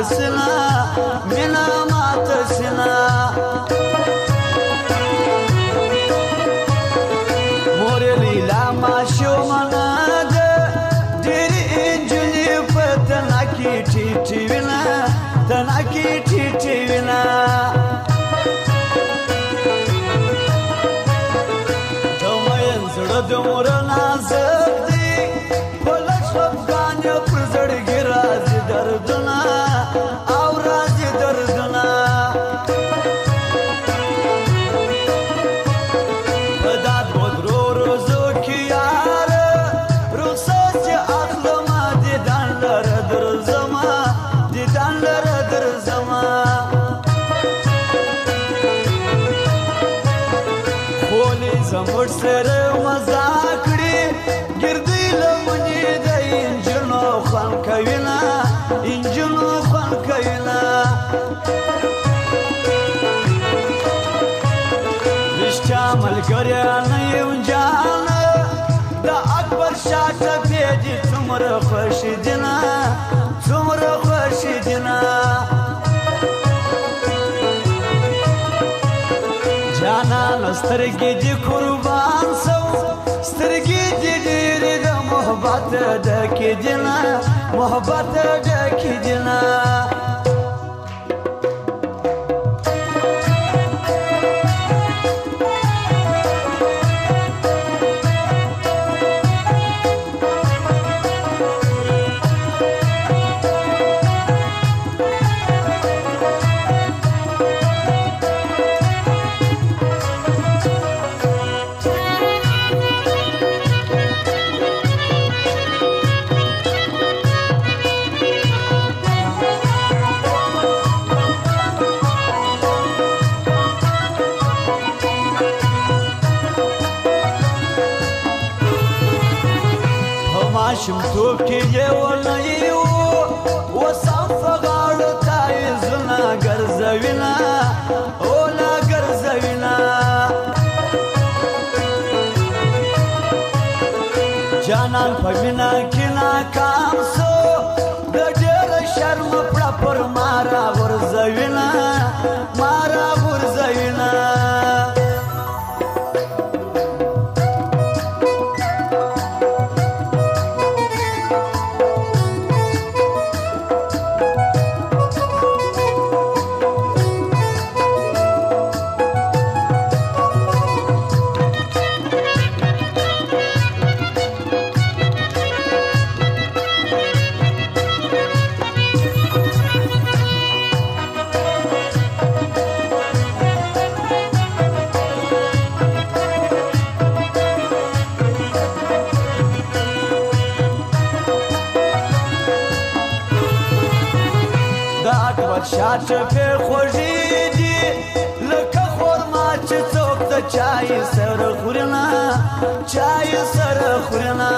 سینا مینا مات سینا مور لیلا ماشومنا د ډېر انجلې په تنا کې ټیټې وینا تنا کې ټیټې وینا دمر نازک دی پلش افغان پر زړګي راځي دردنا او راځي دردنا پداد مدرو روزو کې یار روسه اخلم دي دان لر در زما دي دان لر در زما خولي زمر سره مزاکړي ګردی لمنې د انجنو خوان کوینا انجنو خوان کوینا رښتیا ملګری نه یم جان د اکبر شاته پیډي څومره خوښ دینا څومره خوښ دینا جانا سترګې دې قربان سو سترګې دې ډېرې د محبت ډکې دینا محبت ډکې دینا ماشومتوب کې یې ولنیو وسم په غاړو تایزونه ګرځوینه اوله ګرځوینه جانان په مینه کې ناکام سو د ډېره شرمه پړه پر ما راغورځوینه ما راغورځوینه شاته په خوږې دي لکه خورما چې څوک د چای سره خورنا چای سره خورنا